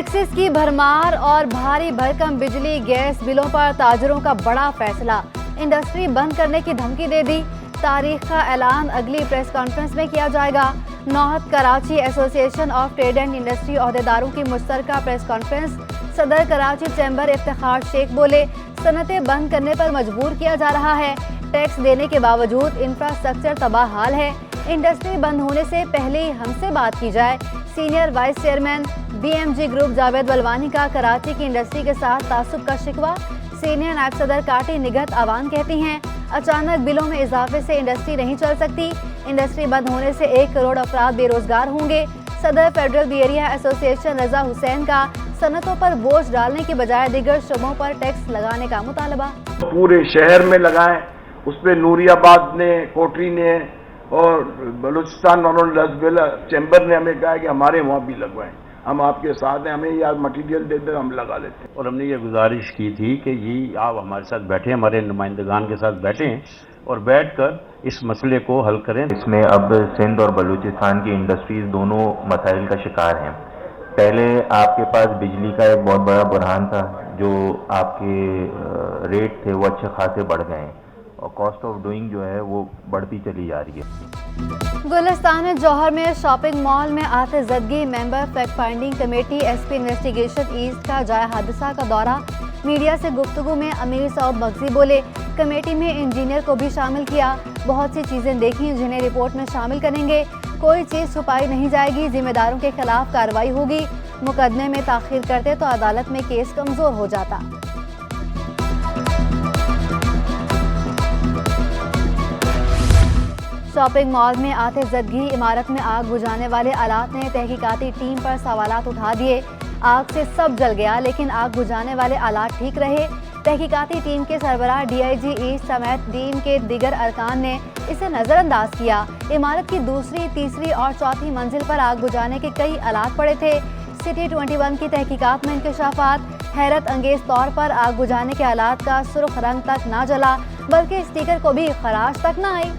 Taxes की भरमार और भारी भरकम बिजली गैस बिलों पर ताजरों का बड़ा फैसला। इंडस्ट्री बंद करने की धमकी दे दी। तारीख का ऐलान अगली प्रेस कॉन्फ्रेंस में किया जाएगा। North Karachi association of trade and industry ओहदेदारों की मुश्तरका प्रेस कॉन्फ्रेंस। सदर कराची चैम्बर इफ्तिखार शेख बोले, सनतें बंद करने पर मजबूर किया जा रहा है। टैक्स देने के बावजूद इंफ्रास्ट्रक्चर तबाह हाल है। इंडस्ट्री बंद होने से पहले ही हमसे बात की जाए। Senior vice chairman BMG group Javed Balwani का कराची की इंडस्ट्री के साथ तासुब का शिकवा। सीनियर नायब सदर काटी निगहत आवान कहती हैं, अचानक बिलों में इजाफे से इंडस्ट्री नहीं चल सकती। इंडस्ट्री बंद होने से 1 करोड़ अफराद बेरोजगार होंगे। सदर फेडरल बियरिया एसोसिएशन रजा हुसैन का सनतों पर बोझ डालने की बजाय दीगर शोबों पर टैक्स लगाने का मुतालबा। पूरे शहर में लगाएं, उस पर नूरियाबाद ने, कोटरी ने और बलूचिस्तान और चैम्बर ने हमें कहा कि हमारे वहाँ भी लगवाएं, हम आपके साथ हैं, हमें यार मटेरियल दे दे, हम लगा लेते हैं। और हमने ये गुजारिश की थी कि ये आप हमारे साथ बैठें, हमारे नुमाइंदगान के साथ बैठें और बैठकर इस मसले को हल करें। इसमें अब सिंध और बलूचिस्तान की इंडस्ट्रीज दोनों मसाइल का शिकार हैं। पहले आपके पास बिजली का एक बहुत बड़ा बुरहान था, जो आपके रेट थे वो अच्छे खासे बढ़ गए हैं और कॉस्ट ऑफ डूइंग जो है वो बढ़ती चली जा रही है। गुलिस्तान जौहर में शॉपिंग मॉल में आतिशज़दगी। Member fact finding committee SP investigation east का जाए हादसा का दौरा। मीडिया से गुफ्तगू में अमीर सऊद मगजी बोले, कमेटी में इंजीनियर को भी शामिल किया। बहुत सी चीजें देखी जिन्हें रिपोर्ट में शामिल करेंगे। कोई चीज छुपाई नहीं जाएगी, जिम्मेदारों के खिलाफ कार्रवाई होगी। मुकदमे में ताखीर करते तो अदालत में केस कमजोर हो जाता। शॉपिंग मॉल में आतिशज़दगी। इमारत में आग बुझाने वाले आलात ने तहकीकाती टीम पर सवालात उठा दिए। आग से सब जल गया, लेकिन आग बुझाने वाले आलात ठीक रहे। तहकीकाती टीम के सरबराह DIG ईस्ट समेत टीम के दीगर अरकान ने इसे नजरअंदाज किया। इमारत की दूसरी, तीसरी और चौथी मंजिल पर आग बुझाने के कई आलात पड़े थे। सिटी 21 की तहकीकात में इंकशाफात। हैरत अंगेज तौर पर आग बुझाने के आलात का सुर्ख रंग तक ना जला, बल्कि स्टिकर को भी खराश तक ना आई।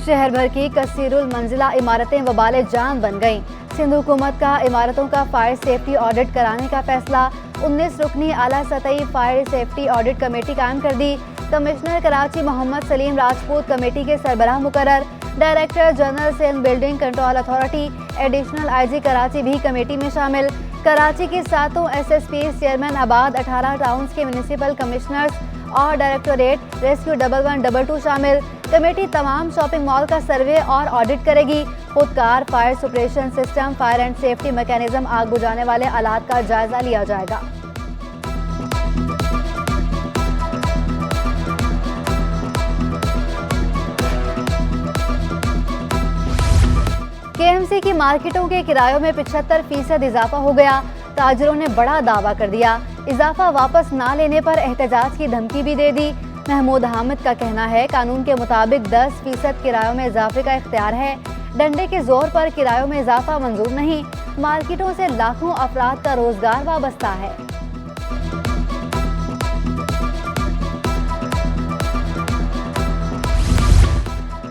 शहर भर की कसीरुल मंजिला इमारतें वबाले जान बन गईं। सिंध हुकूमत का इमारतों का फायर सेफ्टी ऑडिट कराने का फैसला। 19 रुकनी आला सतही फायर सेफ्टी ऑडिट कमेटी कायम कर दी। कमिश्नर कराची मोहम्मद सलीम राजपूत कमेटी के सरबराह मुकर्रर। Director general Sindh building control authority additional IG Karachi भी कमेटी में शामिल। कराची की 7 SSP चेयरमैन आबाद, 18 टाउन्स के म्यूनिसिपल कमिश्नर्स और डायरेक्टोरेट रेस्क्यू 1112 शामिल। कमेटी तमाम शॉपिंग मॉल का सर्वे और ऑडिट करेगी। खुदकार fire suppression system, fire and safety mechanism, आग बुझाने वाले आलात का जायजा लिया जाएगा। KMC की मार्केटों के किरायों में 75% इजाफा हो गया। ताजरों ने बड़ा दावा कर दिया। इजाफा वापस ना लेने पर एहतजाज की धमकी भी दे दी। महमूद हामिद का कहना है, कानून के मुताबिक 10% किरायों में इजाफे का इख्तियार है। डंडे के जोर पर किरायों में इजाफा मंजूर नहीं। मार्केटों से लाखों अफराद का रोजगार वाबस्ता है।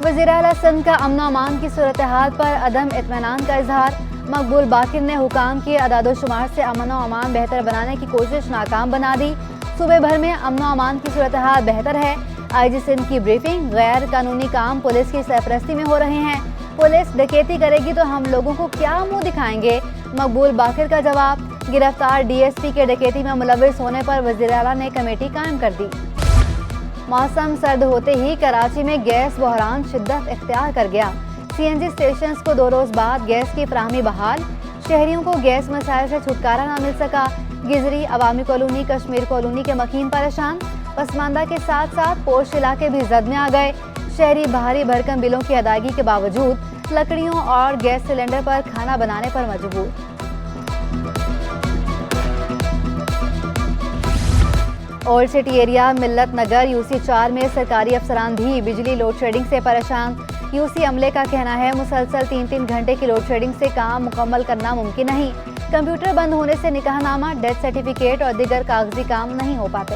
वज़ीर आला सिंध का अमन अमान की सूरत हाल पर अदम इत्मीनान का इजहार। मकबूल बाकिर ने हुकाम की अदादोशुमार से अमन व अमान बेहतर बनाने की कोशिश नाकाम बना दी। सूबे भर में अमन व अमान की सूरत हाल बेहतर है। IG सिंध की ब्रीफिंग। गैर कानूनी काम पुलिस की सरपरस्ती में हो रहे हैं। पुलिस डकैती करेगी तो हम लोगों को क्या मुंह दिखाएंगे? मकबूल बाकिर का जवाब। गिरफ्तार DSP के डकैती में मुलविस होने पर वज़ीर आला ने कमेटी कायम कर दी। मौसम सर्द होते ही कराची में गैस बहरान शिद्दत इख्तियार कर गया। CNG स्टेशंस को 2 रोज बाद गैस की फराहमी बहाल। शहरियों को गैस मसाइल से छुटकारा ना मिल सका। गिजरी, अवामी कॉलोनी, कश्मीर कॉलोनी के मकीन परेशान। पसमानदा के साथ साथ पोश इलाके भी जद में आ गए। शहरी भारी भरकम बिलों की अदायगी के बावजूद लकड़ियों और गैस सिलेंडर पर खाना बनाने पर मजबूर। ओल्ड सिटी एरिया मिल्लत नगर UC 4 में सरकारी अफसरान भी बिजली लोड शेडिंग से परेशान। UC अमले का कहना है, मुसलसल 3-3 घंटे की लोड शेडिंग से काम मुकम्मल करना मुमकिन नहीं। कंप्यूटर बंद होने से निकाहनामा, डेथ सर्टिफिकेट और दीगर कागजी काम नहीं हो पाते।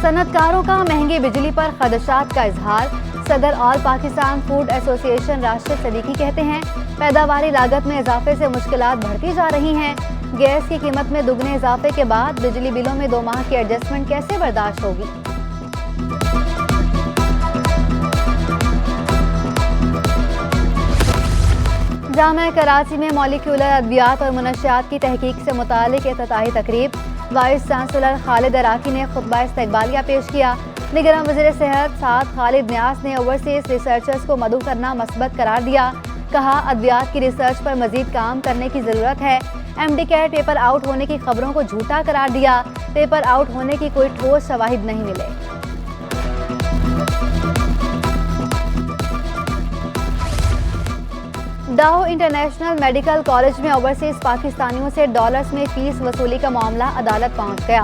सनतकारों का महंगी बिजली पर खदशात का इजहार। सदर all Pakistan food association Rashid Siddiqui कहते हैं, पैदावारी लागत में इजाफे से मुश्किलात बढ़ती जा रही हैं। गैस की कीमत में दुगने इजाफे के बाद बिजली बिलों में 2 माह की एडजस्टमेंट कैसे बर्दाश्त होगी। जामिया कराची में मॉलिक्यूलर अद्वियात और मुनशियात की तहकीक से मुतालिक इफ्तिताही तकरीब। वाइस चांसलर खालिद अराकी ने खुतबा इस्तकबालिया पेश किया। निगरान वज़ीर सेहत साद खालिद न्यास ने ओवरसीज रिसर्चर्स को मदऊ करना मस्बत करार दिया। कहा, अद्वियात की रिसर्च पर मजीद काम करने की ज़रूरत है। MD कैट पेपर आउट होने की खबरों को झूठा करार दिया। पेपर आउट होने की कोई ठोस शवाहिद नहीं मिले। डाहो इंटरनेशनल मेडिकल कॉलेज में ओवरसीज पाकिस्तानियों से डॉलर्स में फीस वसूली का मामला अदालत पहुंच गया।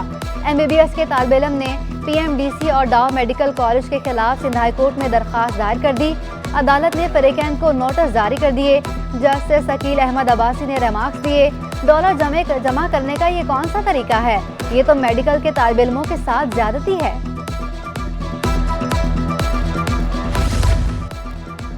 MBBS के तालिब-इल्म ने PMDC और डाहो मेडिकल कॉलेज के खिलाफ सिंध हाई कोर्ट में दरख्वास्त दायर कर दी। अदालत ने फरीकैन को नोटिस जारी कर दिए। जस्टिस शकील अहमद अब्बासी ने रिमार्क्स दिए, डॉलर जमा करने का ये कौन सा तरीका है? ये तो मेडिकल के तालिब-इल्मों के साथ ज्यादती है।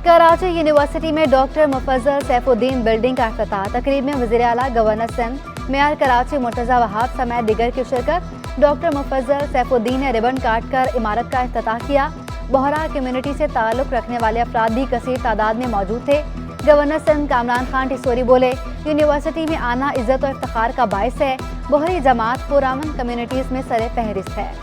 कराची यूनिवर्सिटी में डॉक्टर मुफज्जल सैफुद्दीन बिल्डिंग का इफ्तिताह। तकरीब में वज़ीर आला, गवर्नर सिंध, मेयर कराची मुर्तज़ा वहाब समेत दीगर की शिरकत। डॉक्टर मुफज्जल सैफुद्दीन ने रिबन काटकर इमारत का इफ्तिताह किया। बोहरा कम्युनिटी से ताल्लुक़ रखने वाले अफराद भी कसीर तादाद में मौजूद थे। गवर्नर सिंध कामरान खान टिसोरी बोले, यूनिवर्सिटी में आना इज़्ज़त और इफ्तिखार का बाइस है। बोहरी जमात पुरामन कम्युनिटीज़ में सरे फहरिस्त है।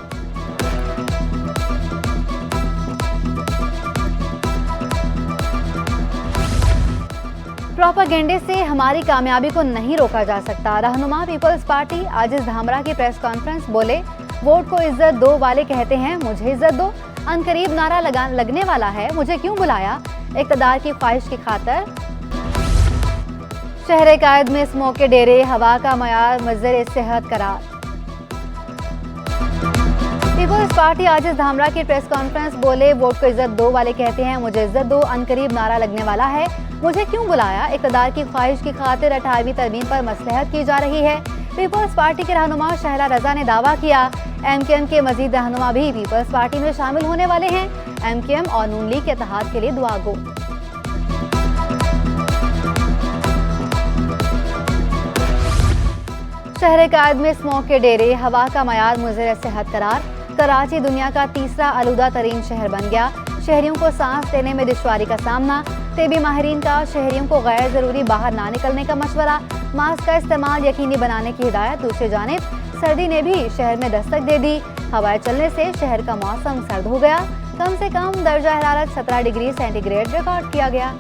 प्रोपेगेंडे से हमारी कामयाबी को नहीं रोका जा सकता। रहनुमा पीपल्स पार्टी आजिज धामरा की प्रेस कॉन्फ्रेंस बोले, वोट को इज्जत दो वाले कहते हैं मुझे इज्जत दो। अनकरीब नारा लगने वाला है, मुझे क्यों बुलाया, इक़्तिदार की ख्वाहिश की खातर। शहर कायद में स्मोक के डेरे, हवा का मयार मुज़र सेहत करार। पीपल्स पार्टी आजिज धामरा की प्रेस कॉन्फ्रेंस बोले, वोट को इज्जत दो वाले कहते हैं मुझे इज्जत दो। अनकरीब नारा लगने वाला है, मुझे क्यों बुलाया, इक़्तिदार की ख्वाहिश की खातिर 18वीं तरमीम पर मसलहत की जा रही है। पीपल्स पार्टी के रहनुमा शहला रजा ने दावा किया, MKM के मजीद रहनुमा भी पीपल्स पार्टी में शामिल होने वाले हैं। MKM और नून लीग के इत्तेहाद के लिए दुआ गो। शहर कायद में स्मोक के डेरे, हवा का मयार मुज़र सेहत करार। कराची दुनिया का तीसरा आलूदा तरीन शहर बन गया। शहरियों को सांस लेने में दुश्वारी का सामना। तेबी माहिरीन का शहरियों को गैर जरूरी बाहर ना निकलने का मशवरा। मास्क का इस्तेमाल यकीनी बनाने की हिदायत। दूसरी जानिब सर्दी ने भी शहर में दस्तक दे दी। हवाएं चलने से शहर का मौसम सर्द हो गया। कम से कम दर्जा हरारत 17 डिग्री सेंटीग्रेड रिकॉर्ड किया गया।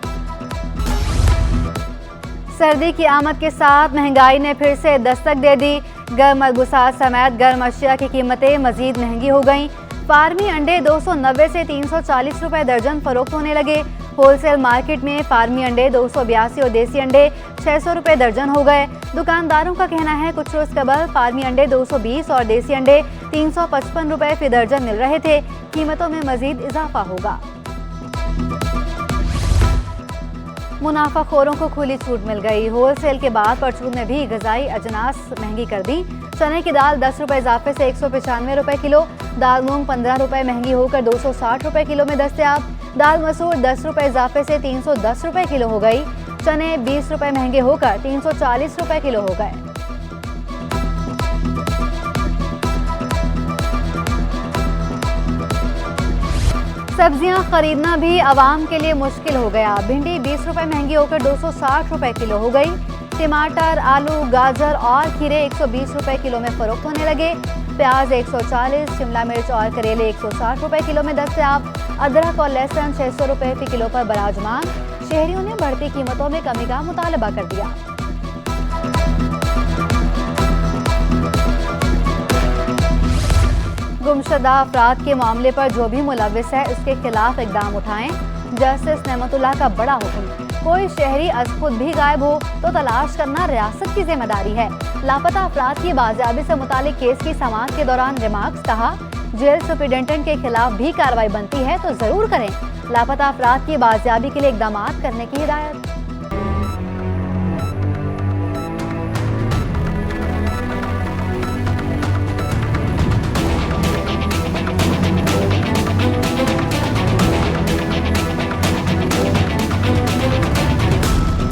सर्दी की आमद के साथ महंगाई ने फिर से दस्तक दे दी। गर्म मलबूसात समेत गर्म अशिया की कीमतें मजीद महंगी हो गईं। फार्मी अंडे 290 से 340 रुपए दर्जन फरोख्त होने लगे। होलसेल मार्केट में फार्मी अंडे 282 और देसी अंडे 600 रुपए दर्जन हो गए। दुकानदारों का कहना है कुछ रोज कबल फार्मी अंडे 220 और देसी अंडे 355 रुपए फी दर्जन मिल रहे थे। कीमतों में मजीद इजाफा होगा। मुनाफाखोरों को खुली छूट मिल गई। होलसेल के बाद परचून में भी गजाई अजनास महंगी कर दी। चने की दाल 10 रुपए इजाफे से 195 रुपए किलो। दाल मूंग 15 रुपए महंगी होकर 260 रुपए किलो में दस्तयाब। दाल मसूर 10 रुपए इजाफे से 310 रुपए किलो हो गई। चने 20 रुपए महंगे होकर 340 रुपए किलो हो गए। सब्जियां खरीदना भी आवाम के लिए मुश्किल हो गया। भिंडी 20 रुपए महंगी होकर 260 रुपए किलो हो गई। टमाटर, आलू, गाजर और खीरे 120 रुपए किलो में फरोख्त होने लगे। प्याज 140, शिमला मिर्च और करेले 160 रुपए किलो में दस्तयाब। अदरक और लहसुन 600 रुपए फी किलो पर बराजमान। शहरियों ने बढ़ती कीमतों में कमी का मुतालबा कर दिया। गुमशुदा अफराद के मामले पर जो भी मुलविस है उसके खिलाफ इकदाम उठाएं। जस्टिस नेमतुल्लाह का बड़ा हुक्म। कोई शहरी अज खुद भी गायब हो तो तलाश करना रियासत की जिम्मेदारी है। लापता अफराद की बाजियाबी से मुतालिक केस की समाअत के दौरान रिमार्क्स कहा, जेल सुपरिटेंडेंट के खिलाफ भी कार्रवाई बनती है तो जरूर करें। लापता अफराद की बाजियाबी के लिए इकदाम करने की हिदायत।